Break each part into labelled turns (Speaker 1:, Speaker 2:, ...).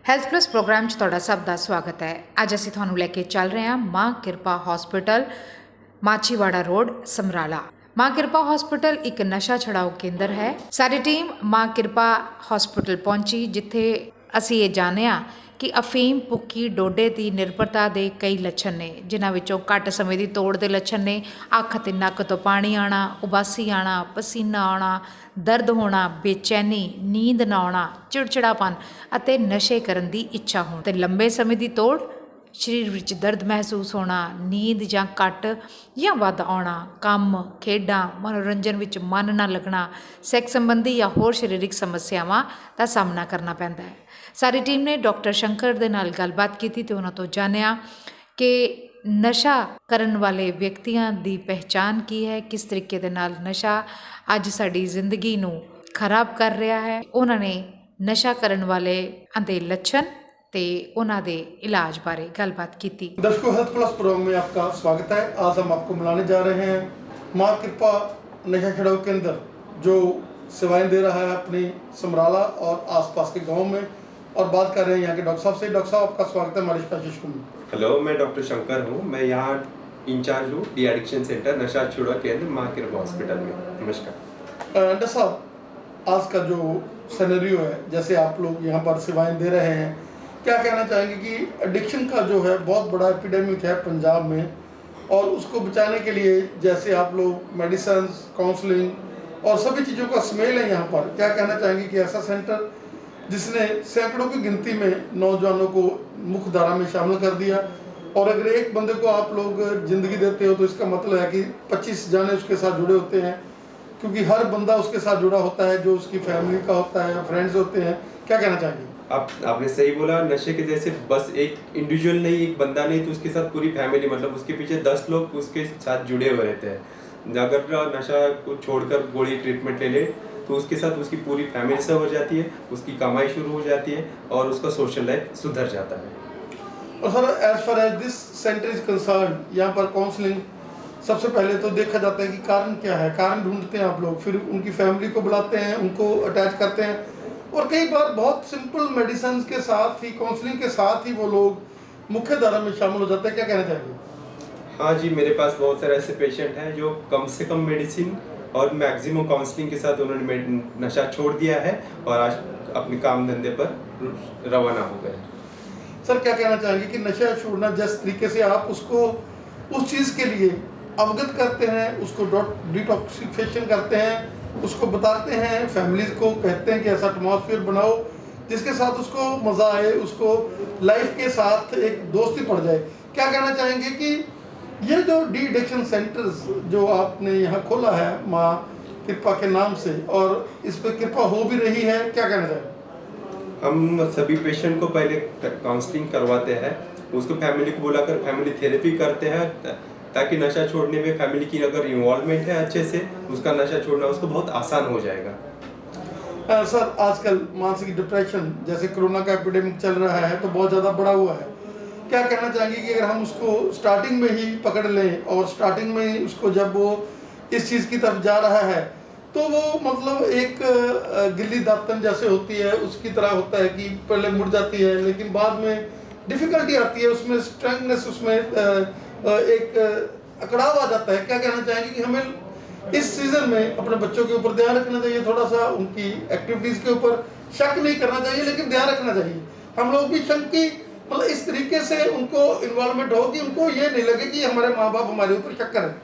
Speaker 1: Health plus programme 'ਚ ਤੁਹਾਡਾ ਸਭ ਦਾ ਸਵਾਗਤ ਹੈ। ਅੱਜ ਅਸੀਂ ਤੁਹਾਨੂੰ ਲੈ ਕੇ ਚੱਲ ਰਹੇ ਹਾਂ ਮਾਂ ਕਿਰਪਾ ਹਸਪੀਟਲ, ਮਾਚੀਵਾੜਾ ਰੋਡ, ਸਮਰਾਲਾ। ਮਾਂ ਕਿਰਪਾ ਹਸਪੀਟਲ ਇੱਕ ਨਸ਼ਾ ਛੁਡਾਊ ਕੇਂਦਰ ਹੈ। ਸਾਡੀ ਟੀਮ ਮਾਂ ਕਿਰਪਾ ਹਸਪੀਟਲ ਪਹੁੰਚੀ, ਜਿੱਥੇ ਅਸੀਂ ਇਹ ਜਾਣਿਆ ਕਿ ਅਫੀਮ, ਭੁੱਕੀ, ਡੋਡੇ ਦੀ ਨਿਰਭਰਤਾ ਦੇ ਕਈ ਲੱਛਣ ਨੇ, ਜਿਨ੍ਹਾਂ ਵਿੱਚੋਂ ਘੱਟ ਸਮੇਂ ਦੀ ਤੋੜ ਦੇ ਲੱਛਣ ਨੇ ਅੱਖ ਅਤੇ ਨੱਕ ਤੋਂ ਪਾਣੀ ਆਉਣਾ, ਉਬਾਸੀ ਆਉਣਾ, ਪਸੀਨਾ ਆਉਣਾ, ਦਰਦ ਹੋਣਾ, ਬੇਚੈਨੀ, ਨੀਂਦ ਨਾ ਆਉਣਾ, ਚਿੜਚਿੜਾਪਨ ਅਤੇ ਨਸ਼ੇ ਕਰਨ ਦੀ ਇੱਛਾ ਹੋਣ। ਤੇ ਲੰਬੇ ਸਮੇਂ ਦੀ ਤੋੜ, ਸਰੀਰ ਵਿੱਚ ਦਰਦ ਮਹਿਸੂਸ ਹੋਣਾ, ਨੀਂਦ ਜਾਂ ਘੱਟ ਜਾਂ ਵੱਧ ਆਉਣਾ, ਕੰਮ, ਖੇਡਾਂ, ਮਨੋਰੰਜਨ ਵਿੱਚ ਮਨ ਨਾ ਲੱਗਣਾ, ਸੈਕਸ ਸੰਬੰਧੀ ਜਾਂ ਹੋਰ ਸਰੀਰਕ ਸਮੱਸਿਆਵਾਂ ਦਾ ਸਾਹਮਣਾ ਕਰਨਾ ਪੈਂਦਾ ਹੈ। ਸਾਡੀ ਟੀਮ ਨੇ ਡਾਕਟਰ ਸ਼ੰਕਰ ਦੇ ਨਾਲ ਗੱਲਬਾਤ ਕੀਤੀ ਤੇ ਉਹਨਾਂ ਤੋਂ ਜਾਣਿਆ ਕਿ ਨਸ਼ਾ ਕਰਨ ਵਾਲੇ ਵਿਅਕਤੀਆਂ ਦੀ ਪਹਿਚਾਣ ਕੀ ਹੈ, ਕਿਸ ਤਰੀਕੇ ਦੇ ਨਾਲ ਨਸ਼ਾ ਅੱਜ ਸਾਡੀ ਜ਼ਿੰਦਗੀ ਨੂੰ ਖਰਾਬ ਕਰ ਰਿਹਾ ਹੈ। ਉਹਨਾਂ ਨੇ ਨਸ਼ਾ ਕਰਨ ਵਾਲਿਆਂ ਦੇ ਲੱਛਣ ਤੇ ਉਹਨਾਂ ਦੇ इलाज बारे गलबात की।
Speaker 2: दर्शकों, हेल्थ प्लस प्रोग्राम में आपका स्वागत है। आज हम आपको मिलाने जा रहे हैं माँ कृपा नशा छुड़ाऊ केंद्र, जो सेवाएं दे रहा है अपनी समराला और आसपास के गांव में, और बात कर रहे हैं यहाँ के डॉक्टर साहब से। डॉक्टर साहब, आपका स्वागत है हमारे स्पेशल शो में।
Speaker 3: हेलो, मैं डॉक्टर शंकर हूँ। मैं यहाँ इंचार्ज हूँ डी एडिक्शन सेंटर नशा छुड़ाऊ केंद्र माँ कृपा हॉस्पिटल में। नमस्कार
Speaker 2: डॉक्टर साहब, आज का जो सिनेरियो है, जैसे आप लोग यहाँ पर सेवाएं दे रहे हैं, क्या कहना चाहेंगे कि एडिक्शन का जो है बहुत बड़ा एपिडेमिक है पंजाब में, और उसको बचाने के लिए जैसे आप लोग मेडिसिन, काउंसलिंग और सभी चीज़ों का स्मेल है यहाँ पर, क्या कहना चाहेंगे कि ऐसा सेंटर जिसने सैकड़ों की गिनती में नौजवानों को मुख्य धारा में शामिल कर दिया, और अगर एक बंदे को आप लोग ज़िंदगी देते हो तो इसका मतलब है कि 25 जाने उसके साथ जुड़े होते हैं, क्योंकि हर बंदा उसके साथ जुड़ा होता है, जो उसकी फैमिली का होता है, फ्रेंड्स होते हैं। क्या कहना चाहेंगे?
Speaker 3: आपने सही बोला। नशे के जैसे बस एक इंडिविजुअल नहीं, एक बंदा नहीं, तो उसके साथ पूरी फैमिली, मतलब उसके पीछे 10 लोग उसके साथ जुड़े हुए रहते हैं। अगर नशा को छोड़कर गोली ट्रीटमेंट ले ले तो उसके साथ उसकी पूरी फैमिली से हो जाती है, उसकी कमाई शुरू हो जाती है और उसका सोशल लाइफ सुधर जाता है।
Speaker 2: और sir, as far as this centre is concern, यहाँ पर काउंसलिंग सबसे पहले तो देखा जाता है कि कारण क्या है, कारण ढूंढते हैं आप लोग, फिर उनकी फैमिली को बुलाते हैं, उनको अटैच करते हैं, और कई बार बहुत सिंपल मेडिसिन के साथ ही, काउंसलिंग के साथ ही वो लोग मुख्य धारा में शामिल हो जाते हैं। क्या कहना चाहिए?
Speaker 3: हाँ जी, मेरे पास बहुत सारे ऐसे पेशेंट हैं जो कम से कम मेडिसिन और मैक्सिमम काउंसलिंग के साथ उन्होंने नशा छोड़ दिया है और आज अपने काम धंधे पर रवाना हो गए।
Speaker 2: सर, क्या कहना चाहेंगे कि नशा छोड़ना, जिस तरीके से आप उसको उस चीज़ के लिए अवगत करते हैं, उसको डिटॉक्सिफिकेशन करते हैं, उसको बताते हैं, फैमिलीज को कहते हैं कि ऐसा एटमॉस्फेयर बनाओ जिसके साथ उसको मज़ा आए, उसको लाइफ के साथ एक दोस्ती पड़ जाए। क्या कहना चाहेंगे कि ये जो डी एडिक्शन सेंटर्स जो आपने यहाँ खोला है माँ कृपा के नाम से, और इस पर कृपा हो भी रही है, क्या कहना चाहेंगे?
Speaker 3: हम सभी पेशेंट को पहले काउंसलिंग करवाते हैं, उसको फैमिली को बुलाकर फैमिली थेरेपी करते हैं, ताकि नशा छोड़ने में फैमिली की अगर इन्वॉल्वमेंट है अच्छे से, उसका नशा छोड़ना उसको बहुत आसान हो जाएगा।
Speaker 2: सर, आजकल मानसिक डिप्रेशन, जैसे कोरोना का एपिडेमिक चल रहा है, तो बहुत ज़्यादा बढ़ा हुआ है। क्या कहना चाहेंगे कि अगर हम उसको स्टार्टिंग में ही पकड़ लें, और स्टार्टिंग में ही उसको जब वो इस चीज़ की तरफ जा रहा है, तो वो मतलब एक गिल्ली दातन जैसे होती है, उसकी तरह होता है कि पहले मुड़ जाती है, लेकिन बाद में डिफ़िकल्टी आती है, उसमें स्ट्रेंथनेस, उसमें एक अकड़ाव आ जाता है। क्या कहना चाहेंगे कि हमें इस सीज़न में अपने बच्चों के ऊपर ध्यान रखना चाहिए, थोड़ा सा उनकी एक्टिविटीज़ के ऊपर शक नहीं करना चाहिए, लेकिन ध्यान रखना चाहिए। हम लोग भी शक की, मतलब इस तरीके से उनको इन्वॉल्वमेंट हो कि उनको ये नहीं लगे कि हमारे माँ बाप हमारे ऊपर शक करें।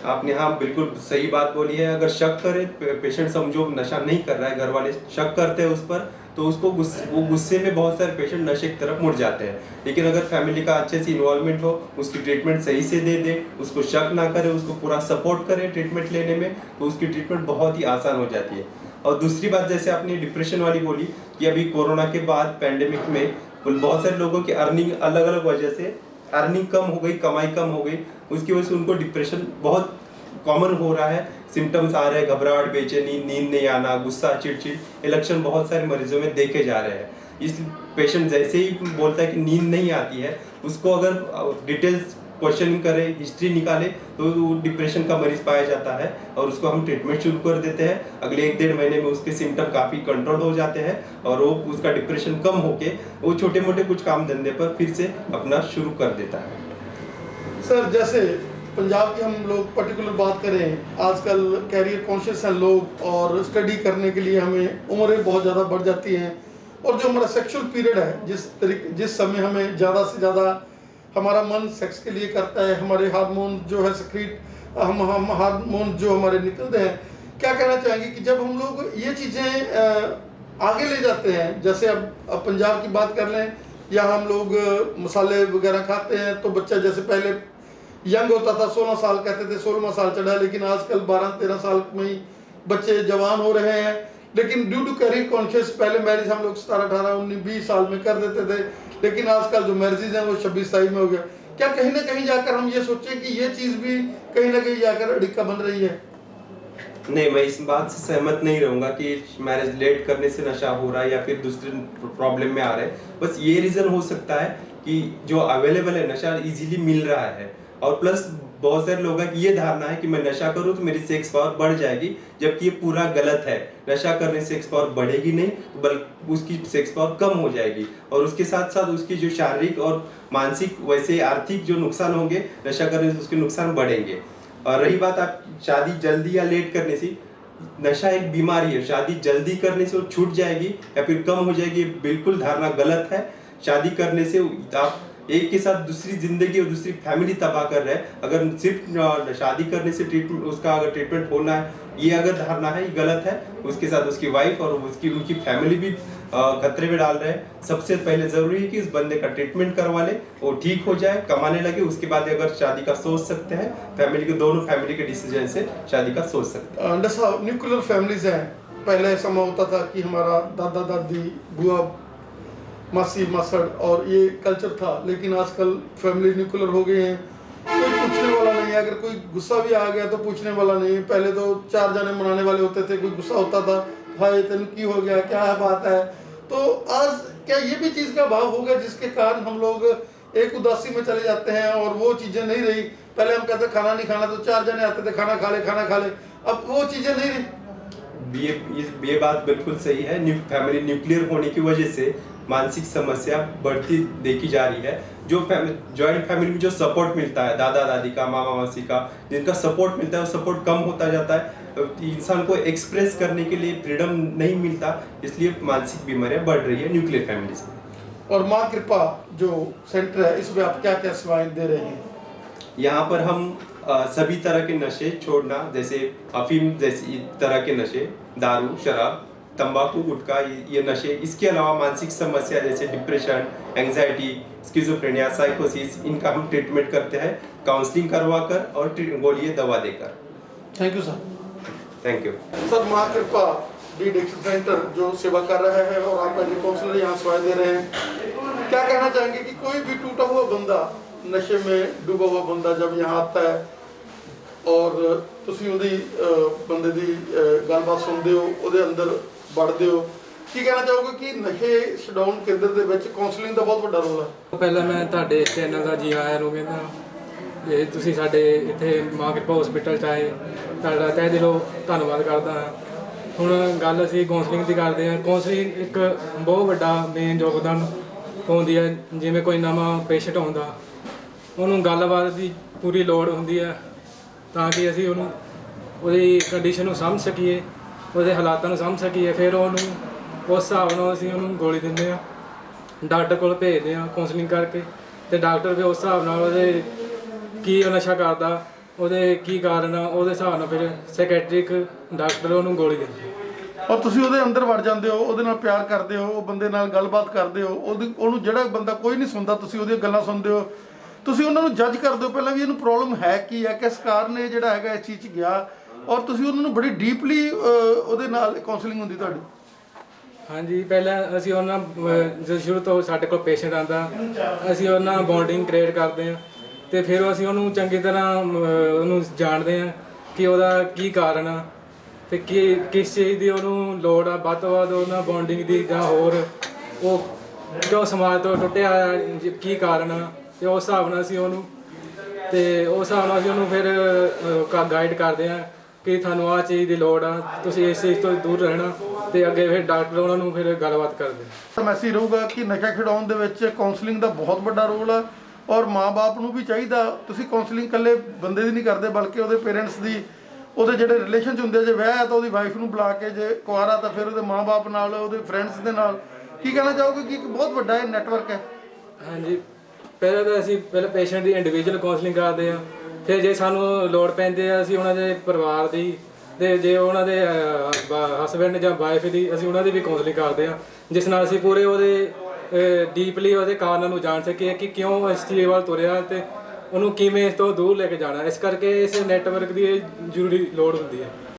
Speaker 3: आपने हाँ बिल्कुल सही बात बोली है। अगर शक करे, पेशेंट समझो नशा नहीं कर रहा है, घर वाले शक करते हैं उस पर, तो उसको वो गुस्से में बहुत सारे पेशेंट नशे की तरफ मुड़ जाते हैं। लेकिन अगर फैमिली का अच्छे से इन्वॉल्वमेंट हो, उसकी ट्रीटमेंट सही से दे दे, उसको शक ना करे, उसको पूरा सपोर्ट करे ट्रीटमेंट लेने में, तो उसकी ट्रीटमेंट बहुत ही आसान हो जाती है। और दूसरी बात, जैसे आपने डिप्रेशन वाली बोली, कि अभी कोरोना के बाद पैंडेमिक में बहुत सारे लोगों की अर्निंग अलग अलग वजह से अर्निंग कम हो गई, कमाई कम हो गई, उसकी वजह से उनको डिप्रेशन बहुत कॉमन हो रहा है। सिम्टम्स आ रहे हैं, घबराहट, बेचैनी, नींद नहीं आना, गुस्सा, चिड़चिड़, ये लक्षण बहुत सारे मरीजों में देखे जा रहे हैं। इस पेशेंट जैसे ही बोलता है कि नींद नहीं आती है, उसको अगर डिटेल्स क्वेश्चनिंग करें, हिस्ट्री निकाले तो वो डिप्रेशन का मरीज पाया जाता है और उसको हम ट्रीटमेंट शुरू कर देते हैं। अगले 1-1.5 महीने में उसके सिम्टम काफ़ी कंट्रोल हो जाते हैं और वो उसका डिप्रेशन कम होके वो छोटे मोटे कुछ काम धंधे पर फिर से अपना शुरू कर देता है।
Speaker 2: सर जैसे पंजाब की हम लोग पर्टिकुलर बात करें, आजकल कैरियर कॉन्शियस हैं लोग और स्टडी करने के लिए हमें उम्रें बहुत ज़्यादा बढ़ जाती हैं और जो हमारा सेक्सुअल पीरियड है, जिस समय हमें ज़्यादा से ज़्यादा हमारा मन सेक्स के लिए करता है, हमारे हार्मोन जो है सक्रीट हम हार्मोन जो हमारे निकलते हैं, क्या कहना चाहेंगे कि जब हम लोग ये चीज़ें आगे ले जाते हैं, जैसे अब पंजाब की बात कर लें, यहाँ हम लोग मसाले वगैरह खाते हैं तो बच्चा जैसे पहले यंग होता था 16 साल कहते थे 16वां साल चढ़ा, लेकिन आजकल 12-13 साल में ही बच्चे जवान हो रहे हैं। लेकिन ड्यू टू कैरियर कॉन्शियस पहले मैरिज हम लोग 17, 18, 19, 20 साल में कर देते थे, लेकिन आजकल जो मैरिजेज हैं वो 26-27 में हो गया। क्या कहीं ना कहीं जाकर हम ये सोचें कि ये चीज़ भी कहीं ना कहीं जाकर अड़िक्का बन रही है?
Speaker 3: नहीं, मैं इस बात से सहमत नहीं रहूँगा कि मैरिज लेट करने से नशा हो रहा है या फिर दूसरे प्रॉब्लम में आ रहे हैं। बस ये रीज़न हो सकता है कि जो अवेलेबल है नशा इजीली मिल रहा है और प्लस बहुत सारे लोगों की ये धारणा है कि मैं नशा करूँ तो मेरी सेक्स पावर बढ़ जाएगी, जबकि ये पूरा गलत है। नशा करने से सेक्स पावर बढ़ेगी नहीं, बल्कि उसकी सेक्स पावर कम हो जाएगी और उसके साथ साथ उसकी जो शारीरिक और मानसिक वैसे आर्थिक जो नुकसान होंगे नशा करने से उसके नुकसान बढ़ेंगे। और रही बात आप शादी जल्दी या लेट करने से, नशा एक बीमारी है, शादी जल्दी करने से वो छूट जाएगी या फिर कम हो जाएगी, बिल्कुल धारणा गलत है। शादी करने से आप एक के साथ दूसरी जिंदगी और दूसरी फैमिली तबाह कर रहे हैं। अगर सिर्फ शादी करने से ट्रीटमेंट उसका अगर ट्रीटमेंट होना है, ये अगर धारणा है ये गलत है। उसके साथ उसकी वाइफ और उनकी फैमिली भी खतरे में डाल रहे हैं। सबसे पहले जरूरी है कि उस बंदे का ट्रीटमेंट करवा ले, वो ठीक हो जाए, कमाने लगे, उसके बाद अगर शादी का सोच सकते हैं। फैमिली के दोनों फैमिली के डिसीजन से शादी का सोच सकते हैं।
Speaker 2: जैसा न्यूक्लियर फैमिलीज हैं, पहले ऐसा होता था कि हमारा दादा दादी, बुआ, मासी, मासड़ और ये कल्चर था, लेकिन आजकल फैमिली न्यूक्लियर हो गए हैं, कोई पूछने वाला नहीं है। अगर कोई गुस्सा भी आ गया तो पूछने वाला नहीं है। पहले तो 4 जने मनाने वाले होते थे, कोई गुस्सा होता था, भाई तेन की हो गया, क्या है बात है। तो आज क्या ये भी चीज़ का अभाव हो गया जिसके कारण हम लोग एक उदासी में चले जाते हैं और वो चीज़ें नहीं रही। पहले हम कहते खाना नहीं खाना तो 4 जने आते थे, खाना खा ले, अब वो चीज़ें नहीं रही।
Speaker 3: ये बात बिल्कुल सही है। फैमिली न्यूक्लियर होने की वजह से मानसिक समस्या बढ़ती देखी जा रही है। जो जॉइंट फैमिली में जो सपोर्ट मिलता है दादा दादी का, मामा मासी का, जिनका सपोर्ट मिलता है वो सपोर्ट कम होता जाता है। इंसान को एक्सप्रेस करने के लिए फ्रीडम नहीं मिलता, इसलिए मानसिक बीमारियां बढ़ रही है न्यूक्लियर फैमिली से।
Speaker 2: और माँ कृपा जो सेंटर है, इसमें आप क्या क्या सेवाएं दे रहे हैं?
Speaker 3: यहाँ पर हम सभी तरह के नशे छोड़ना, जैसे अफीम जैसी तरह के नशे, दारू, शराब, तंबाकू, गुटखा, ये नशे, इसके अलावा मानसिक समस्या जैसे डिप्रेशन, एंजाइटी, स्किज़ोफ्रेनिया, साइकोसिस, इनका हम ट्रीटमेंट करते हैं काउंसलिंग करवा कर और गोलियां दवा देकर।
Speaker 2: Thank you sir.
Speaker 3: Thank you
Speaker 2: sir. माँ कृपा डी एडिक्शन सेंटर जो सेवा कर रहा है और आप एज काउंसलर यहाँ सेवाएं दे रहे हैं, क्या कहना चाहेंगे कि कोई भी टूटा हुआ बंदा, नशे में डूबा हुआ बंदा जब यहाँ आता है और ਤੁਸੀਂ ਉਹਦੀ ਬੰਦੇ ਦੀ ਗੱਲਬਾਤ ਸੁਣਦੇ ਹੋ, ਉਹਦੇ ਅੰਦਰ ਵੜਦੇ ਹੋ, ਕੀ ਕਹਿਣਾ ਚਾਹੋਗੇ ਕਿ ਨਸ਼ੇ ਛਡਾਉਣ ਕੇਂਦਰ ਦੇ ਵਿੱਚ ਕਾਉਂਸਲਿੰਗ ਦਾ ਬਹੁਤ ਵੱਡਾ ਰੋਲ ਹੈ?
Speaker 4: ਪਹਿਲਾਂ ਮੈਂ ਤੁਹਾਡੇ ਚੈਨਲ ਦਾ ਜੀ ਆਇਆਂ ਨੂੰ ਕਹਿੰਦਾ ਜੇ ਤੁਸੀਂ ਸਾਡੇ ਇੱਥੇ ਮਾਂ ਕਿਰਪਾ ਹਸਪੀਟਲ 'ਚ ਆਏ, ਤੁਹਾਡਾ ਤਹਿ ਦਿਲੋਂ ਧੰਨਵਾਦ ਕਰਦਾ ਹਾਂ। ਹੁਣ ਗੱਲ ਅਸੀਂ ਕਾਉਂਸਲਿੰਗ ਦੀ ਕਰਦੇ ਹਾਂ। ਕਾਉਂਸਲਿੰਗ ਇੱਕ ਬਹੁਤ ਵੱਡਾ ਮੇਨ ਯੋਗਦਾਨ ਪਾਉਂਦੀ ਹੈ। ਜਿਵੇਂ ਕੋਈ ਨਵਾਂ ਪੇਸ਼ੈਂਟ ਆਉਂਦਾ, ਉਹਨੂੰ ਗੱਲਬਾਤ ਦੀ ਪੂਰੀ ਲੋੜ ਹੁੰਦੀ ਹੈ ਤਾਂ ਕਿ ਅਸੀਂ ਉਹਨੂੰ ਉਹਦੀ ਕੰਡੀਸ਼ਨ ਨੂੰ ਸਮਝ ਸਕੀਏ, ਉਹਦੇ ਹਾਲਾਤਾਂ ਨੂੰ ਸਮਝ ਸਕੀਏ। ਫਿਰ ਉਹਨੂੰ ਉਸ ਹਿਸਾਬ ਨਾਲ ਅਸੀਂ ਉਹਨੂੰ ਗੋਲੀ ਦਿੰਦੇ ਹਾਂ, ਡਾਕਟਰ ਕੋਲ ਭੇਜਦੇ ਹਾਂ ਕਾਉਂਸਲਿੰਗ ਕਰਕੇ, ਅਤੇ ਡਾਕਟਰ ਫਿਰ ਉਸ ਹਿਸਾਬ ਨਾਲ ਉਹਦੇ ਕੀ ਉਹ ਨਸ਼ਾ ਕਰਦਾ, ਉਹਦੇ ਕੀ ਕਾਰਨ ਆ, ਉਹਦੇ ਹਿਸਾਬ ਨਾਲ ਫਿਰ ਸਾਈਕੈਟ੍ਰਿਕ ਡਾਕਟਰ ਉਹਨੂੰ ਗੋਲੀ ਦਿੰਦੇ।
Speaker 2: ਔਰ ਤੁਸੀਂ ਉਹਦੇ ਅੰਦਰ ਵੜ ਜਾਂਦੇ ਹੋ, ਉਹਦੇ ਨਾਲ ਪਿਆਰ ਕਰਦੇ ਹੋ, ਉਹ ਬੰਦੇ ਨਾਲ ਗੱਲਬਾਤ ਕਰਦੇ ਹੋ, ਉਹਨੂੰ ਜਿਹੜਾ ਬੰਦਾ ਕੋਈ ਨਹੀਂ ਸੁਣਦਾ ਤੁਸੀਂ ਉਹਦੀਆਂ ਗੱਲਾਂ ਸੁਣਦੇ ਹੋ, ਤੁਸੀਂ ਉਹਨਾਂ ਨੂੰ ਜੱਜ ਕਰਦੇ ਹੋ ਪਹਿਲਾਂ ਵੀ ਇਹਨੂੰ ਪ੍ਰੋਬਲਮ ਹੈ ਕੀ ਹੈ, ਕਿਸ ਕਾਰਨ ਇਹ ਜਿਹੜਾ ਹੈਗਾ ਇਸ ਚੀਜ਼ 'ਚ ਗਿਆ, ਔਰ ਤੁਸੀਂ ਉਹਨਾਂ ਨੂੰ ਬੜੀ ਡੀਪਲੀ ਉਹਦੇ ਨਾਲ ਕਾਉਂਸਲਿੰਗ ਹੁੰਦੀ ਤੁਹਾਡੀ?
Speaker 4: ਹਾਂਜੀ, ਪਹਿਲਾਂ ਅਸੀਂ ਉਹਨਾਂ ਜਦੋਂ ਸ਼ੁਰੂ ਤੋਂ ਸਾਡੇ ਕੋਲ ਪੇਸ਼ੈਂਟ ਆਉਂਦਾ, ਅਸੀਂ ਉਹਨਾਂ ਨਾਲ ਬੌਂਡਿੰਗ ਕ੍ਰੀਏਟ ਕਰਦੇ ਹਾਂ ਅਤੇ ਫਿਰ ਅਸੀਂ ਉਹਨੂੰ ਚੰਗੀ ਤਰ੍ਹਾਂ ਉਹਨੂੰ ਜਾਣਦੇ ਹਾਂ ਕਿ ਉਹਦਾ ਕੀ ਕਾਰਨ ਆ ਅਤੇ ਕਿਸ ਚੀਜ਼ ਦੀ ਉਹਨੂੰ ਲੋੜ ਆ, ਵੱਧ ਤੋਂ ਵੱਧ ਉਹਨਾਂ ਬੌਂਡਿੰਗ ਦੀ, ਜਾਂ ਹੋਰ ਉਹ ਕਿਉਂ ਸਮਾਜ ਤੋਂ ਟੁੱਟਿਆ, ਕੀ ਕਾਰਨ ਆ, ਅਤੇ ਉਸ ਹਿਸਾਬ ਨਾਲ ਅਸੀਂ ਉਹਨੂੰ ਤੇ ਉਸ ਹਿਸਾਬ ਨਾਲ ਅਸੀਂ ਉਹਨੂੰ ਫਿਰ ਗਾਈਡ ਕਰਦੇ ਹਾਂ ਕਿ ਤੁਹਾਨੂੰ ਆਹ ਚੀਜ਼ ਦੀ ਲੋੜ ਆ, ਤੁਸੀਂ ਇਸ ਚੀਜ਼ ਤੋਂ ਦੂਰ ਰਹਿਣਾ, ਤੇ ਅੱਗੇ ਫਿਰ ਡਾਕਟਰ ਉਹਨਾਂ ਨੂੰ ਫਿਰ ਗੱਲਬਾਤ ਕਰਦੇ।
Speaker 2: ਤਾਂ ਮੈਸੇਜ ਰਹੂਗਾ ਕਿ ਨਸ਼ਾ ਛਡਾਉਣ ਦੇ ਵਿੱਚ ਕਾਉਂਸਲਿੰਗ ਦਾ ਬਹੁਤ ਵੱਡਾ ਰੋਲ ਆ, ਔਰ ਮਾਂ-ਬਾਪ ਨੂੰ ਵੀ ਚਾਹੀਦਾ, ਤੁਸੀਂ ਕਾਉਂਸਲਿੰਗ ਇਕੱਲੇ ਬੰਦੇ ਦੀ ਨਹੀਂ ਕਰਦੇ ਬਲਕਿ ਉਹਦੇ ਪੇਰੈਂਟਸ ਦੀ, ਉਹਦੇ ਜਿਹੜੇ ਰਿਲੇਸ਼ਨ 'ਚ ਹੁੰਦੇ, ਜੇ ਵਿਆਹ ਹੈ ਤਾਂ ਉਹਦੀ ਵਾਈਫ ਨੂੰ ਬੁਲਾ ਕੇ, ਜੇ ਕੁਆਰਾ ਤਾਂ ਫਿਰ ਉਹਦੇ ਮਾਂ-ਬਾਪ ਨਾਲ, ਉਹਦੇ ਫਰੈਂਡਸ ਦੇ ਨਾਲ। ਕੀ ਕਹਿਣਾ ਚਾਹੋਗੇ ਕਿ ਇੱਕ ਬਹੁਤ ਵੱਡਾ ਇਹ ਨੈਟਵਰਕ ਹੈ?
Speaker 4: ਹਾਂਜੀ, ਪਹਿਲਾਂ ਤਾਂ ਅਸੀਂ ਪੇਸ਼ੈਂਟ ਦੀ ਇੰਡੀਵਿਜੂਅਲ ਕਾਉਂਸਲਿੰਗ ਕਰਦੇ ਹਾਂ, ਫਿਰ ਜੇ ਸਾਨੂੰ ਲੋੜ ਪੈਂਦੀ ਆ ਅਸੀਂ ਉਹਨਾਂ ਦੇ ਪਰਿਵਾਰ ਦੀ, ਤੇ ਜੇ ਉਹਨਾਂ ਦੇ ਹਸਬੈਂਡ ਜਾਂ ਵਾਈਫ ਦੀ, ਅਸੀਂ ਉਹਨਾਂ ਦੀ ਵੀ ਕਾਉਂਸਲਿੰਗ ਕਰਦੇ ਹਾਂ, ਜਿਸ ਨਾਲ ਅਸੀਂ ਪੂਰੇ ਉਹਦੇ ਡੀਪਲੀ ਉਹਦੇ ਕਾਰਨਾਂ ਨੂੰ ਜਾਣ ਸਕੀਏ ਕਿ ਕਿਉਂ ਇਸ ਚੀਜ਼ ਵੱਲ ਤੁਰਿਆ ਤੇ ਉਹਨੂੰ ਕਿਵੇਂ ਇਸ ਤੋਂ ਦੂਰ ਲੈ ਕੇ ਜਾਣਾ। ਇਸ ਕਰਕੇ ਇਸ ਨੈਟਵਰਕ ਦੀ ਜ਼ਰੂਰੀ ਲੋੜ ਹੁੰਦੀ ਹੈ।